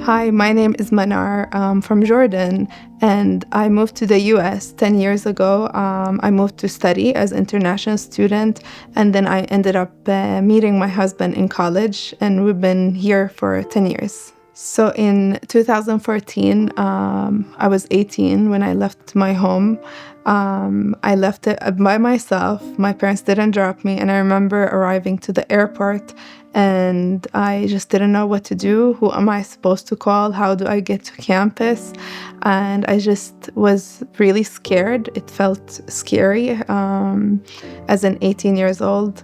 Hi, my name is Manar. I'm from Jordan, and I moved to the US 10 years ago. I moved to study as an international student, and then I ended up meeting my husband in college, and we've been here for 10 years. So in 2014, I was 18 when I left my home. I left it by myself. My parents didn't drop me, and I remember arriving to the airport and I just didn't know what to do. Who am I supposed to call? How do I get to campus? And I just was really scared. It felt scary as an 18 years old.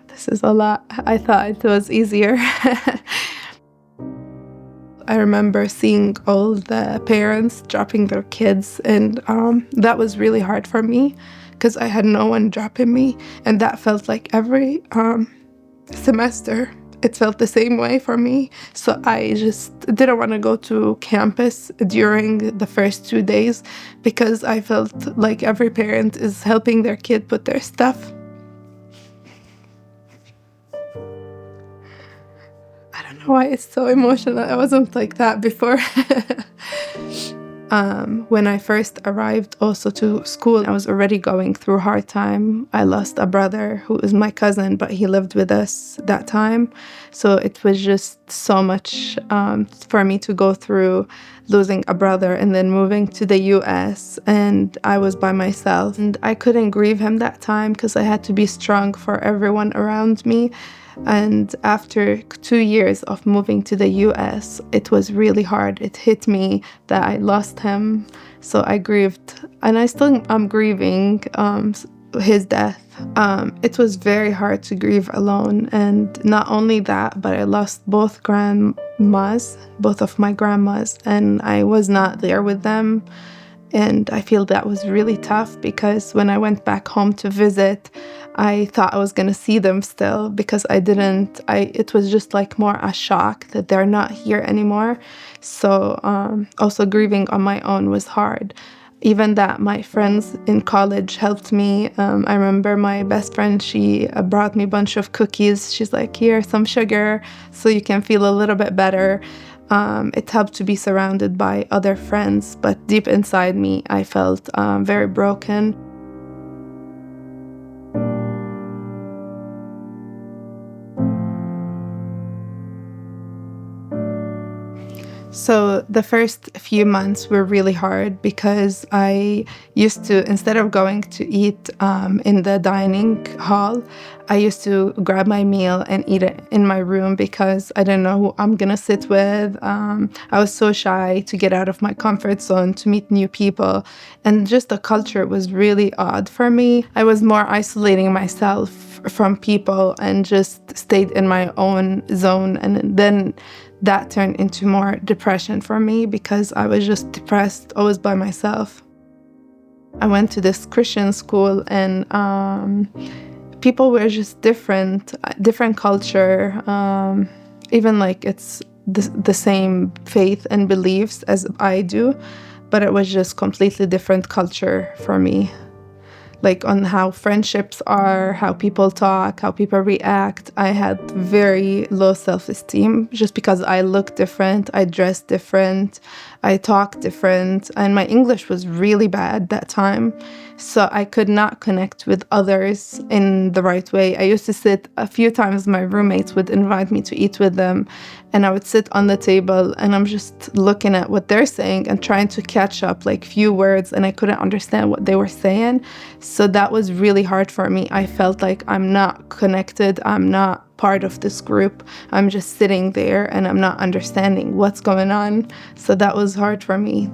This is a lot. I thought it was easier. I remember seeing all the parents dropping their kids, and that was really hard for me because I had no one dropping me, and that felt like every semester. It felt the same way for me, so I just didn't want to go to campus during the first 2 days because I felt like every parent is helping their kid put their stuff. I don't know why it's so emotional. I wasn't like that before. When I first arrived also to school, I was already going through a hard time. I lost a brother who is my cousin, but he lived with us that time. So it was just so much for me to go through, losing a brother and then moving to the US, and I was by myself. And I couldn't grieve him that time because I had to be strong for everyone around me. And after 2 years of moving to the US, it was really hard. It hit me that I lost him. So I grieved, and I'm grieving his death. It was very hard to grieve alone. And not only that, but I lost both of my grandmas, and I was not there with them. And I feel that was really tough because when I went back home to visit, I thought I was going to see them still because it was just like more a shock that they're not here anymore. So also grieving on my own was hard. Even that my friends in college helped me. I remember my best friend, she brought me a bunch of cookies. She's like, here, some sugar so you can feel a little bit better. It helped to be surrounded by other friends, but deep inside me, I felt very broken. So the first few months were really hard because I used to, instead of going to eat in the dining hall, I used to grab my meal and eat it in my room because I didn't know who I'm going to sit with. I was so shy to get out of my comfort zone, to meet new people. And just the culture was really odd for me. I was more isolating myself from people and just stayed in my own zone. And then that turned into more depression for me because I was just depressed, always by myself. I went to this Christian school, and people were just different culture, even like it's the same faith and beliefs as I do, but it was just completely different culture for me. Like on how friendships are, how people talk, how people react. I had very low self-esteem just because I looked different, I dressed different, I talked different, and my English was really bad that time. So I could not connect with others in the right way. I used to sit a few times, my roommates would invite me to eat with them, and I would sit on the table and I'm just looking at what they're saying and trying to catch up like few words, and I couldn't understand what they were saying. So that was really hard for me. I felt like I'm not connected, I'm not part of this group. I'm just sitting there and I'm not understanding what's going on. So that was hard for me.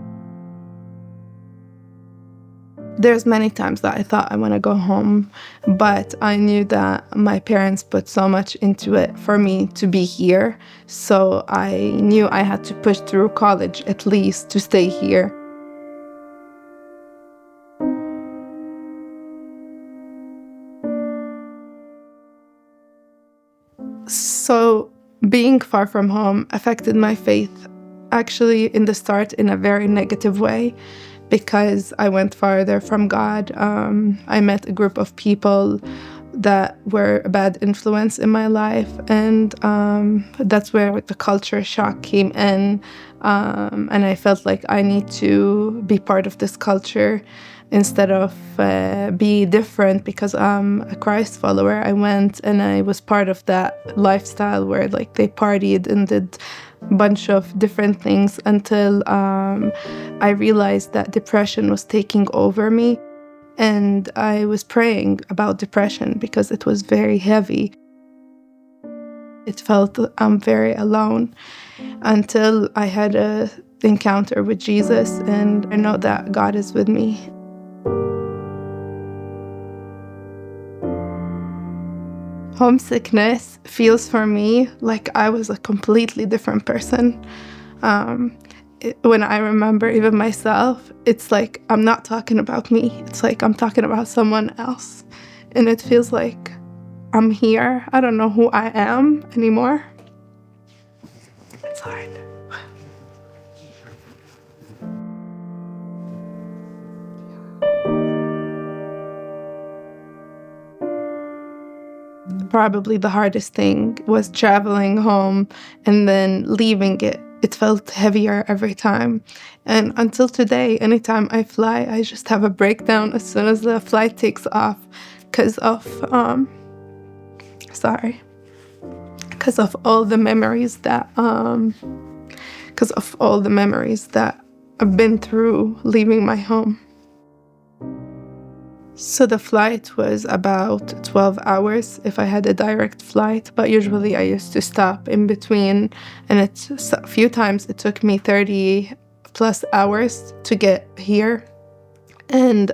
There's many times that I thought I want to go home, but I knew that my parents put so much into it for me to be here. So I knew I had to push through college at least to stay here. So being far from home affected my faith, actually in the start in a very negative way, because I went farther from God. I met a group of people that were a bad influence in my life. And that's where the culture shock came in. And I felt like I need to be part of this culture instead of be different, because I'm a Christ follower. I went and I was part of that lifestyle where like they partied and did a bunch of different things until I realized that depression was taking over me. And I was praying about depression because it was very heavy. It felt I'm very alone until I had an encounter with Jesus, and I know that God is with me. Homesickness feels for me like I was a completely different person. When I remember even myself, it's like I'm not talking about me. It's like I'm talking about someone else. And it feels like I'm here. I don't know who I am anymore. It's hard. Probably the hardest thing was traveling home and then leaving it. It felt heavier every time. And until today, anytime I fly, I just have a breakdown as soon as the flight takes off because of, because of all the memories that, I've been through leaving my home. So the flight was about 12 hours if I had a direct flight, but usually I used to stop in between, and a few times it took me 30 plus hours to get here. And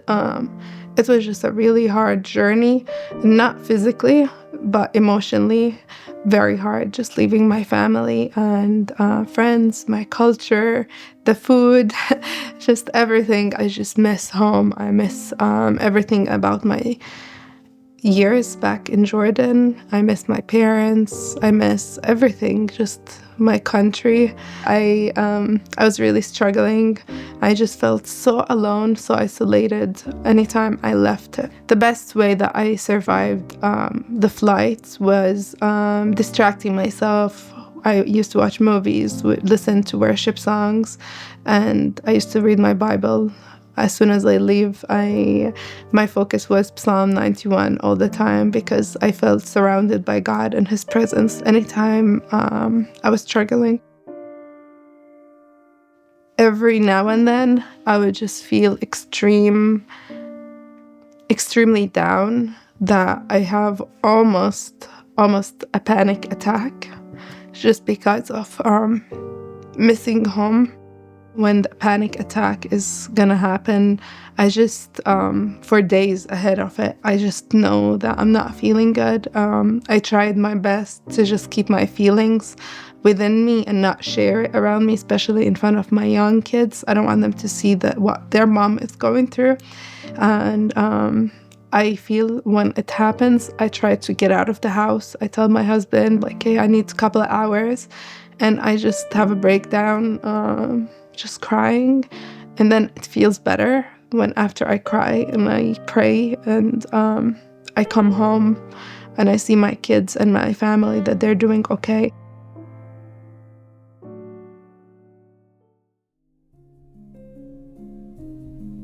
it was just a really hard journey, not physically, but emotionally very hard, just leaving my family and friends, my culture, the food, just everything. I just miss home. I miss everything about my years back in Jordan. I miss my parents. I miss everything, just my country. I was really struggling. I just felt so alone, so isolated anytime I left. The best way that I survived the flights was distracting myself. I used to watch movies, listen to worship songs, and I used to read my Bible. As soon as I leave, my focus was Psalm 91 all the time because I felt surrounded by God and His presence anytime I was struggling. Every now and then, I would just feel extremely down, that I have almost a panic attack just because of missing home. When the panic attack is gonna happen, I just, for days ahead of it, I just know that I'm not feeling good. I tried my best to just keep my feelings within me and not share it around me, especially in front of my young kids. I don't want them to see what their mom is going through. And I feel when it happens, I try to get out of the house. I tell my husband, like, hey, I need a couple of hours. And I just have a breakdown, just crying. And then it feels better when after I cry and I pray and I come home and I see my kids and my family, that they're doing okay.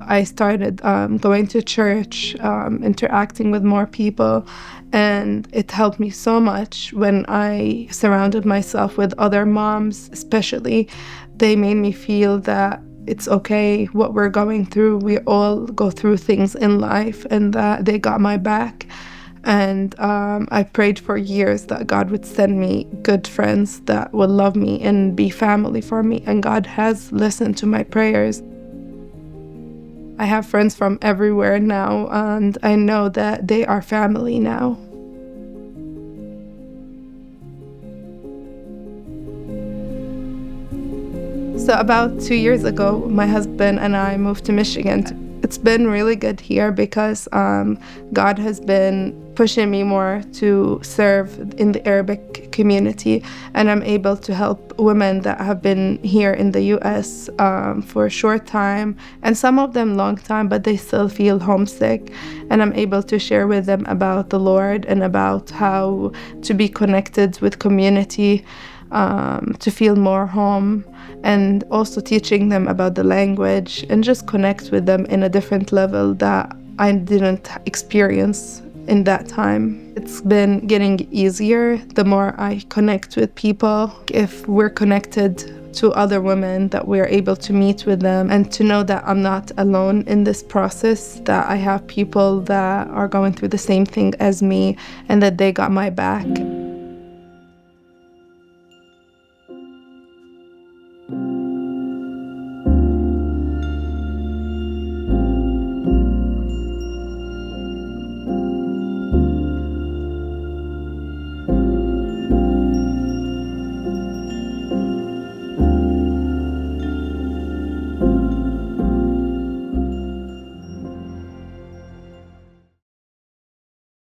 I started going to church, interacting with more people, and it helped me so much when I surrounded myself with other moms, especially. They made me feel that it's okay what we're going through. We all go through things in life, and that they got my back. And I prayed for years that God would send me good friends that will love me and be family for me, and God has listened to my prayers. I have friends from everywhere now, and I know that they are family now. So about 2 years ago, my husband and I moved to Michigan. It's been really good here because God has been pushing me more to serve in the Arabic community. And I'm able to help women that have been here in the US for a short time, and some of them long time, but they still feel homesick. And I'm able to share with them about the Lord and about how to be connected with community, to feel more home, and also teaching them about the language and just connect with them in a different level that I didn't experience in that time. It's been getting easier the more I connect with people. If we're connected to other women, that we're able to meet with them and to know that I'm not alone in this process, that I have people that are going through the same thing as me and that they got my back.